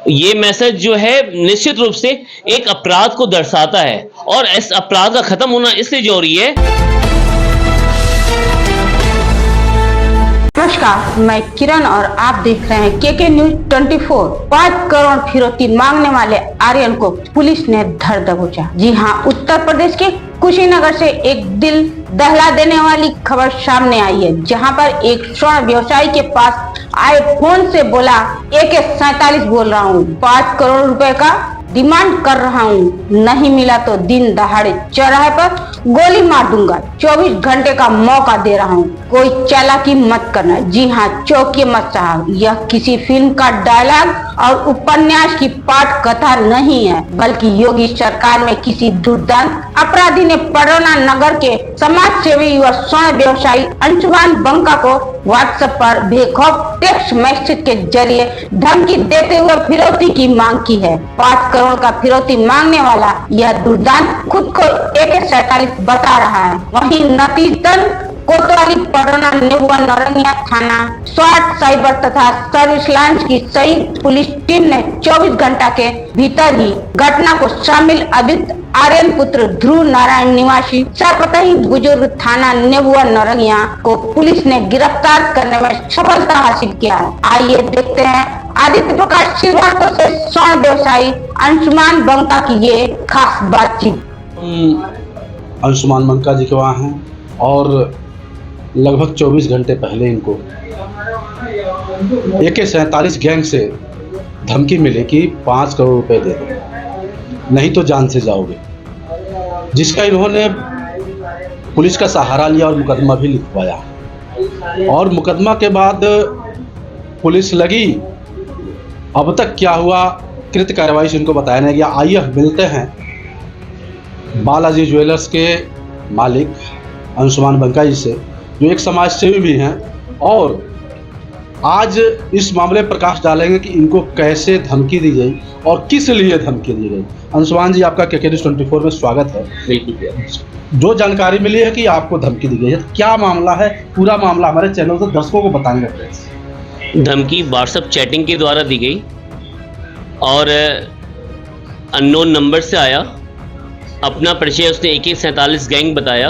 ये मैसेज जो है निश्चित रूप से एक अपराध को दर्शाता है और इस अपराध का खत्म होना इसलिए जरूरी है। नमस्कार, मैं किरण और आप देख रहे हैं केके न्यूज 24। 5 करोड़ फिरौती मांगने वाले आर्यन को पुलिस ने धर दबोचा। जी हां, उत्तर प्रदेश के कुशीनगर से एक दिल दहला देने वाली खबर सामने आई है, जहां पर एक स्वर्ण व्यवसायी के पास आए फोन से बोला AK-47 बोल रहा हूँ, 5 करोड़ रुपए का डिमांड कर रहा हूँ, नहीं मिला तो दिन दहाड़े चौराहे पर गोली मार दूंगा, 24 घंटे का मौका दे रहा हूँ, कोई चालाकी मत करना। जी हाँ, चौंकिए मत साहब, यह किसी फिल्म का डायलॉग और उपन्यास की पाठ कथा नहीं है, बल्कि योगी सरकार में किसी दुर्दांत अपराधी ने पडरौना नगर के समाज सेवी व स्वर्ण व्यवसायी अंशुमान बंका को व्हाट्सएप पर बेखौफ टेक्स्ट मैसेज के जरिए धमकी देते हुए फिरौती की मांग की है। 5 करोड़ का फिरौती मांगने वाला यह दुर्दांत खुद को AK-47 बता रहा है। वहीं नतीजतन कोतवाली, पडरौना, नेबुआ, नौरंगिया थाना, स्वाट, साइबर तथा सर्विस लाइन की संयुक्त पुलिस टीम ने 24 घंटा के भीतर ही घटना को शामिल अभियुक्त आर्यन पुत्र ध्रुव नारायण निवासी सरपतही बुजुर्ग थाना नेबुआ नौरंगिया को पुलिस ने गिरफ्तार करने में सफलता हासिल किया है। आइए देखते हैं आदित्य प्रकाश श्रीवास्तव से स्वर्ण व्यवसायी अंशुमान बंका की ये खास बातचीत। अंशुमान बंका जी के वहाँ हैं और लगभग 24 घंटे पहले इनको AK-47 गैंग से धमकी मिली कि 5 करोड़ रुपए दे दो, नहीं तो जान से जाओगे, जिसका इन्होंने पुलिस का सहारा लिया और मुकदमा भी लिखवाया। और मुकदमा के बाद पुलिस लगी, अब तक क्या हुआ कृत कार्रवाई से इनको बताया नहीं गया। आइए मिलते हैं बालाजी ज्वेलर्स के मालिक अंशुमान बंका जी से, जो एक समाज सेवी भी हैं, और आज इस मामले पर प्रकाश डालेंगे कि इनको कैसे धमकी दी गई और किस लिए धमकी दी गई। अंशुमान जी, आपका केके न्यूज 24 में स्वागत है। बिल्कुल। जो जानकारी मिली है कि आपको धमकी दी गई है, क्या मामला है, पूरा मामला हमारे चैनल से दर्शकों को बताएंगे। धमकी व्हाट्सएप चैटिंग के द्वारा दी गई और अननोन नंबर से आया। अपना परिचय उसने AK-47 गैंग बताया,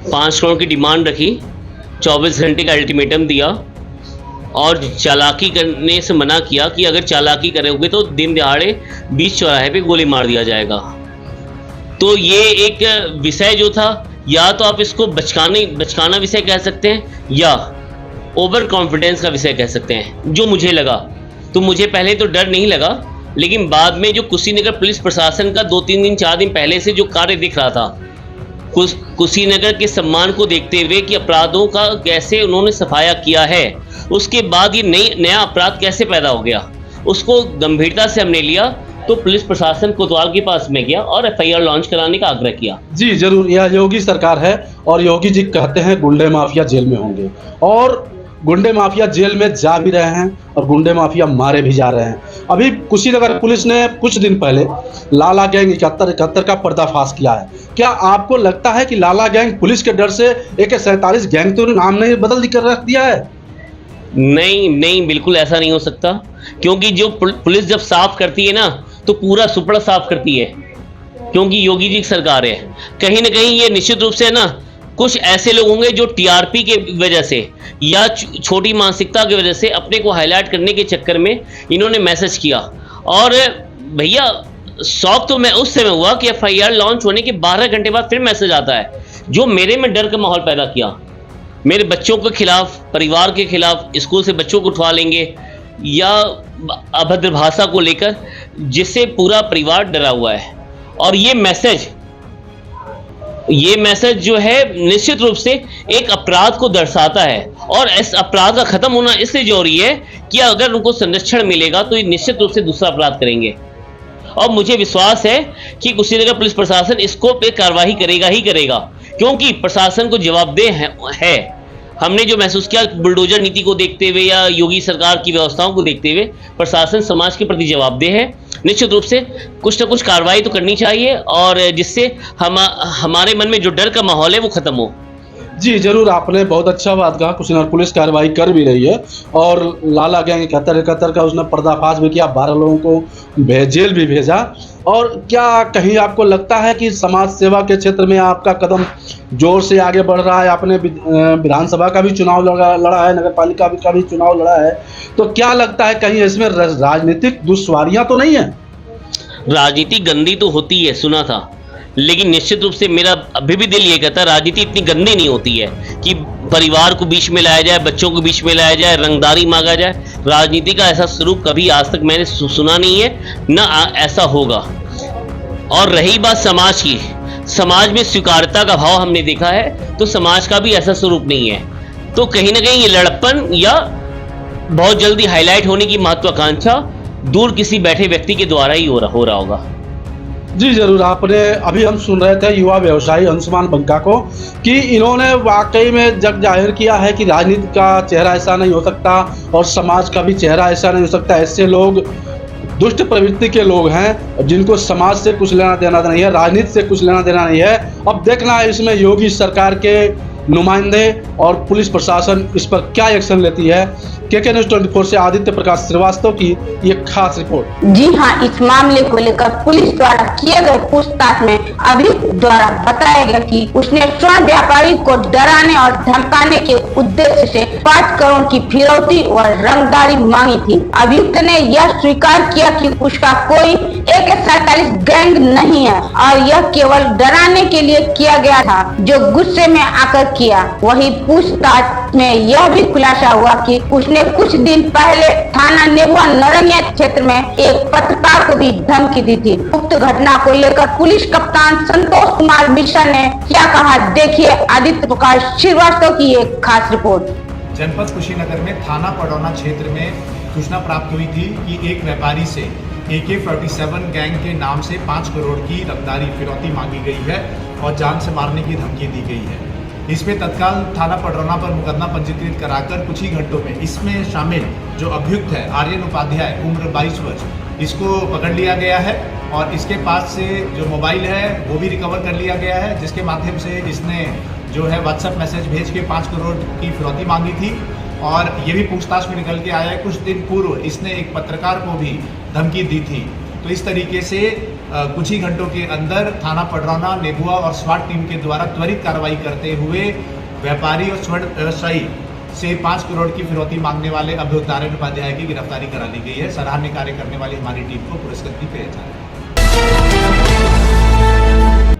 5 करोड़ की डिमांड रखी, 24 घंटे का अल्टीमेटम दिया और चालाकी करने से मना किया कि अगर चालाकी करोगे तो दिन दहाड़े बीच चौराहे पे गोली मार दिया जाएगा। तो ये एक विषय जो था, या तो आप इसको बचकाना विषय कह सकते हैं या ओवर कॉन्फिडेंस का विषय कह सकते हैं। जो मुझे लगा, तो मुझे पहले तो डर नहीं लगा, लेकिन बाद में जो कुशीनगर पुलिस प्रशासन का 2-3 दिन 4 दिन पहले से जो कार्य दिख रहा था, कुशीनगर के सम्मान को देखते हुए कि अपराधों का कैसे उन्होंने सफाया किया है, उसके बाद ये नया अपराध कैसे पैदा हो गया, उसको गंभीरता से हमने लिया। तो पुलिस प्रशासन कोतवाल के पास में गया और FIR लॉन्च कराने का आग्रह किया। जी जरूर, यह योगी सरकार है और योगी जी कहते हैं गुंडे माफिया जेल में होंगे, और गुंडे माफिया जेल में जा भी रहे हैं और गुंडे माफिया मारे भी जा रहे हैं। अभी कुशीनगर पुलिस ने कुछ दिन पहले लाला गैंग 71 का पर्दाफाश किया है। क्या आपको लगता है कि लाला गैंग पुलिस के डर से AK-47 गैंग तो नाम नहीं बदल कर रख दिया है? नहीं, बिल्कुल ऐसा नहीं हो सकता, क्योंकि जो पुलिस जब साफ करती है ना, तो पूरा सुपड़ा साफ करती है, क्योंकि योगी जी की सरकार है। कहीं ना कहीं ये निश्चित रूप से ना कुछ ऐसे लोग होंगे जो TRP के वजह से या छोटी मानसिकता की वजह से अपने को हाईलाइट करने के चक्कर में इन्होंने मैसेज किया। और भैया, शौक तो मैं उस समय हुआ कि FIR लॉन्च होने के 12 घंटे बाद फिर मैसेज आता है, जो मेरे में डर का माहौल पैदा किया। मेरे बच्चों के खिलाफ, परिवार के खिलाफ, स्कूल से बच्चों को उठवा लेंगे या अभद्र भाषा को लेकर, जिससे पूरा परिवार डरा हुआ है। और ये मैसेज जो है निश्चित रूप से एक अपराध को दर्शाता है और इस अपराध का खत्म होना इसलिए जरूरी है कि अगर उनको संरक्षण मिलेगा तो ये निश्चित रूप से दूसरा अपराध करेंगे। और मुझे विश्वास है कि कुशीनगर पुलिस प्रशासन इसको पे कार्रवाई करेगा ही करेगा, क्योंकि प्रशासन को जवाबदेह है। हमने जो महसूस किया बुलडोजर नीति को देखते हुए या योगी सरकार की व्यवस्थाओं को देखते हुए, प्रशासन समाज के प्रति जवाबदेह है। निश्चित रूप से कुछ न कुछ कार्रवाई तो करनी चाहिए, और जिससे हमारे मन में जो डर का माहौल है वो खत्म हो। जी जरूर, आपने बहुत अच्छा बात कहा। कुशीनगर पुलिस कार्रवाई कर भी रही है और लाला गैंग 71 का उसने पर्दाफाश भी किया, 12 लोगों को जेल भी भेजा। और क्या कहीं आपको लगता है कि समाज सेवा के क्षेत्र में आपका कदम जोर से आगे बढ़ रहा है? आपने विधानसभा का भी चुनाव लड़ा है, नगर पालिका का भी चुनाव लड़ा है, तो क्या लगता है कहीं इसमें राजनीतिक दुश्वारियां तो नहीं है? राजनीति गंदी तो होती है, सुना था, लेकिन निश्चित रूप से मेरा अभी भी दिल ये कहता है राजनीति इतनी गंदी नहीं होती है कि परिवार को बीच में लाया जाए, बच्चों को बीच में लाया जाए, रंगदारी मांगा जाए। राजनीति का ऐसा स्वरूप कभी आज तक मैंने सुना नहीं है, ना ऐसा होगा। और रही बात समाज की, समाज में स्वीकार्यता का भाव हमने देखा है, तो समाज का भी ऐसा स्वरूप नहीं है। तो कहीं ना कहीं ये लड़प्पन या बहुत जल्दी हाईलाइट होने की महत्वाकांक्षा दूर किसी बैठे व्यक्ति के द्वारा ही हो रहा होगा। जी जरूर, आपने अभी हम सुन रहे थे युवा व्यवसायी अंशुमान बंका को कि इन्होंने वाकई में जग जाहिर किया है कि राजनीति का चेहरा ऐसा नहीं हो सकता और समाज का भी चेहरा ऐसा नहीं हो सकता। ऐसे लोग दुष्ट प्रवृत्ति के लोग हैं जिनको समाज से कुछ लेना देना नहीं है, राजनीति से कुछ लेना देना नहीं है। अब देखना है इसमें योगी सरकार के नुमाइंदे और पुलिस प्रशासन इस पर क्या एक्शन लेती है। केके न्यूज़ 24 से आदित्य प्रकाश श्रीवास्तव की ये खास रिपोर्ट। जी हाँ, इस मामले को लेकर पुलिस द्वारा किए गए पूछताछ में अभियुक्त द्वारा बताया गया कि उसने स्वर्ण व्यापारी को डराने और धमकाने के उद्देश्य से 5 करोड़ की फिरौती और रंगदारी मांगी थी। अभियुक्त ने यह स्वीकार किया कि उसका कोई AK-47 गैंग नहीं है और यह केवल डराने के लिए किया गया था, जो गुस्से में आकर किया। वही पूछताछ में यह भी खुलासा हुआ कि उसने कुछ दिन पहले थाना नेबुआ नरंगिया क्षेत्र में एक पत्रकार को भी धमकी दी थी। उक्त घटना को लेकर पुलिस कप्तान संतोष कुमार मिश्रा ने क्या कहा, देखिए आदित्य प्रकाश श्रीवास्तव की एक खास रिपोर्ट। जनपद कुशीनगर में थाना पडौना क्षेत्र में सूचना प्राप्त हुई थी कि एक व्यापारी से AK-47 गैंग के नाम से 5 करोड़ की रंगदारी फिरौती मांगी गई है और जान से मारने की धमकी दी गई है। इसमें तत्काल थाना पडरौना पर मुकदमा पंजीकृत कराकर कुछ ही घंटों में इसमें शामिल जो अभियुक्त है आर्यन उपाध्याय उम्र 22 वर्ष, इसको पकड़ लिया गया है और इसके पास से जो मोबाइल है वो भी रिकवर कर लिया गया है, जिसके माध्यम से इसने जो है व्हाट्सएप मैसेज भेज के 5 करोड़ की फिरौती मांगी थी। और ये भी पूछताछ में निकल के आया है कुछ दिन पूर्व इसने एक पत्रकार को भी धमकी दी थी। तो इस तरीके से कुछ ही घंटों के अंदर थाना पडरौना, नेबुआ और स्वाट टीम के द्वारा त्वरित कार्रवाई करते हुए व्यापारी और स्वर्ण व्यवसायी से 5 करोड़ की फिरौती मांगने वाले अभियुक्त आर्यन उपाध्याय की गिरफ्तारी करा ली गई है। सराहनीय कार्य करने वाली हमारी टीम को पुरस्कृत भी किया जा रहा है।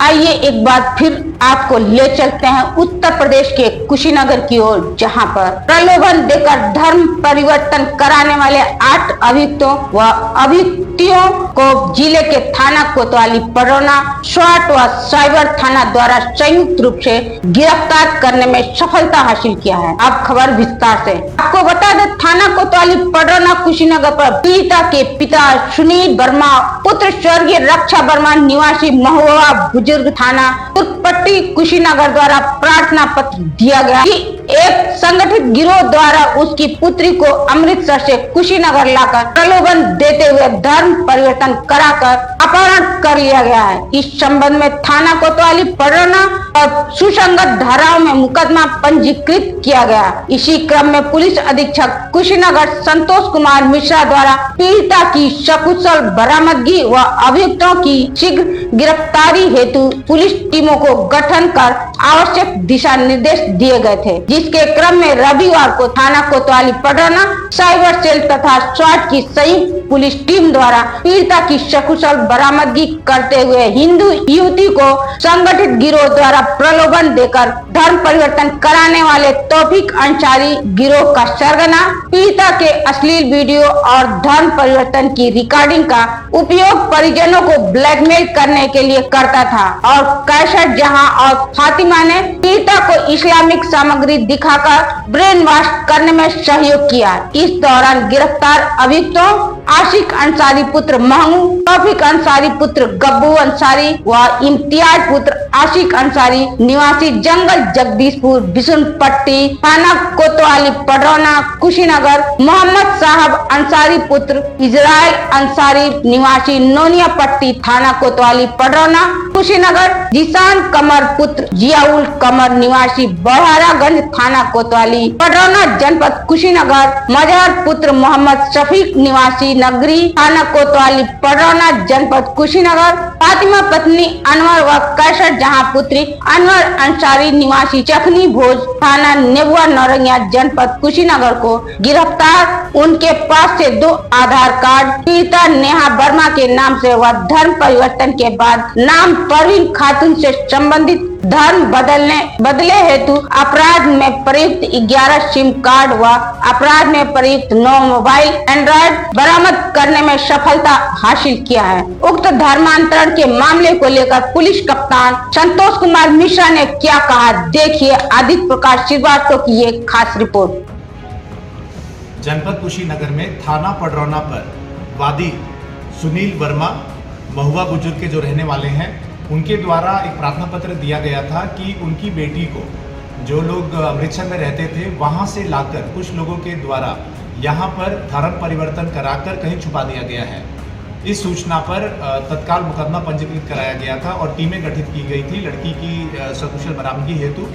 आइए एक बार फिर आपको ले चलते हैं उत्तर प्रदेश के कुशीनगर की ओर, जहां पर प्रलोभन देकर धर्म परिवर्तन कराने वाले 8 अभियुक्तों व अभियुक्तियों को जिले के थाना कोतवाली, पडरौना, स्वाट व साइबर थाना द्वारा संयुक्त रूप से गिरफ्तार करने में सफलता हासिल किया है। अब खबर विस्तार से। आपको बता दें, थाना कोतवाली, पडरौना, कुशीनगर पर पीड़िता के पिता सुनील वर्मा पुत्र स्वर्गीय रक्षा वर्मा निवासी महुआ बुजुर्ग थाना तुर्कपट्टी कुशीनगर द्वारा प्रार्थना पत्र दिया गया कि एक संगठित गिरोह द्वारा उसकी पुत्री को अमृतसर से कुशीनगर लाकर प्रलोभन देते हुए धर्म परिवर्तन कराकर अपहरण कर लिया गया है। इस संबंध में थाना कोतवाली, पडरौना और सुसंगत धाराओं में मुकदमा पंजीकृत किया गया। इसी क्रम में पुलिस अधीक्षक कुशीनगर संतोष कुमार मिश्रा द्वारा पीड़िता की सकुशल बरामदगी व अभियुक्तों की शीघ्र गिरफ्तारी हेतु पुलिस टीमों को गठन कर आवश्यक दिशा निर्देश दिए गए थे, जिसके क्रम में रविवार को थाना कोतवाली, पडरौना साइबर सेल तथा स्वाट की संयुक्त पुलिस टीम द्वारा पीड़िता की सकुशल बरामदगी करते हुए हिंदू युवती को संगठित गिरोह द्वारा प्रलोभन देकर धर्म परिवर्तन कराने वाले तौफीक अंसारी गिरोह का सरगना पीड़िता के अश्लील वीडियो और धर्म परिवर्तन की रिकॉर्डिंग का उपयोग परिजनों को ब्लैकमेल करने के लिए करता था और कैसेट जहां और फातिमा ने पीड़िता को इस्लामिक सामग्री दिखाकर ब्रेन वॉश करने में सहयोग किया। इस दौरान गिरफ्तार अभियुक्तों आशिक अंसारी पुत्र महमूद, तौफीक अंसारी पुत्र गब्बू अंसारी व इम्तियाज पुत्र आशिक अंसारी निवासी जंगल जगदीशपुर बिशुनपट्टी थाना कोतवाली पडरौना कुशीनगर, मोहम्मद साहब अंसारी पुत्र इजराइल अंसारी निवासी नोनिया पट्टी थाना कोतवाली पडरौना कुशीनगर, जीशान कमर पुत्र जियाउल कमर निवासी बहारागंज थाना कोतवाली पडरौना जनपद कुशीनगर, मजहर पुत्र मोहम्मद शफीक निवासी नगरी थाना कोतवाली पडरौना जनपद कुशीनगर, फातिमा पत्नी अनवर व कैसर जहां पुत्री अनवर अंसारी निवासी चखनी भोज थाना नेबुआ नौरंगिया जनपद कुशीनगर को गिरफ्तार। उनके पास से 2 आधार कार्ड पीड़िता नेहा वर्मा के नाम से व धर्म परिवर्तन के बाद नाम परवीन खातून से संबंधित धर्म बदले हेतु अपराध में प्रयुक्त 11 सिम कार्ड व अपराध में प्रयुक्त 9 मोबाइल एंड्रॉइड बरामद करने में सफलता हासिल किया है। उक्त धर्मांतरण के मामले को लेकर पुलिस कप्तान संतोष कुमार मिश्रा ने क्या कहा, देखिए आदित्य प्रकाश श्रीवास्तव की ये खास रिपोर्ट। जनपद कुशीनगर में थाना पडरौना पर वादी सुनील वर्मा महुआ बुजुर्ग के जो रहने वाले हैं, उनके द्वारा एक प्रार्थना पत्र दिया गया था कि उनकी बेटी को जो लोग अमृतसर में रहते थे वहां से लाकर कुछ लोगों के द्वारा यहां पर धर्म परिवर्तन कराकर कहीं छुपा दिया गया है। इस सूचना पर तत्काल मुकदमा पंजीकृत कराया गया था और टीमें गठित की गई थी लड़की की सकुशल बरामदगी हेतु।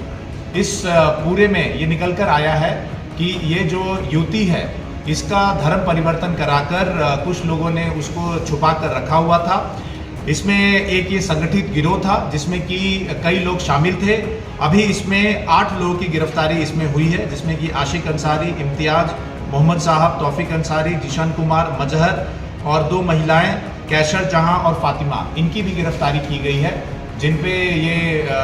इस पूरे में ये निकल कर आया है कि ये जो युवती है इसका धर्म परिवर्तन कराकर कुछ लोगों ने उसको छुपा कर रखा हुआ था। इसमें एक ये संगठित गिरोह था जिसमें कि कई लोग शामिल थे। अभी इसमें 8 लोगों की गिरफ्तारी इसमें हुई है, जिसमें कि आशिक अंसारी, इम्तियाज, मोहम्मद साहब, तौफीक अंसारी, जीशान कुमार, मजहर और 2 महिलाएं कैसर जहां और फातिमा, इनकी भी गिरफ्तारी की गई है। जिन पे ये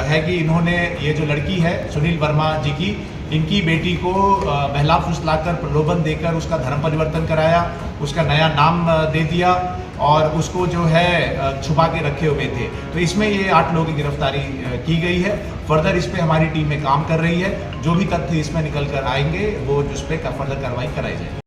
है कि इन्होंने ये जो लड़की है सुनील वर्मा जी की, इनकी बेटी को बहला फुसलाकर प्रलोभन देकर उसका धर्म परिवर्तन कराया, उसका नया नाम दे दिया और उसको जो है छुपा के रखे हुए थे। तो इसमें ये 8 लोगों की गिरफ्तारी की गई है। फर्दर इस पे हमारी टीम में काम कर रही है। जो भी तथ्य इसमें निकल कर आएंगे वो जिस पे फर्दर कार्रवाई कराई जाएगी।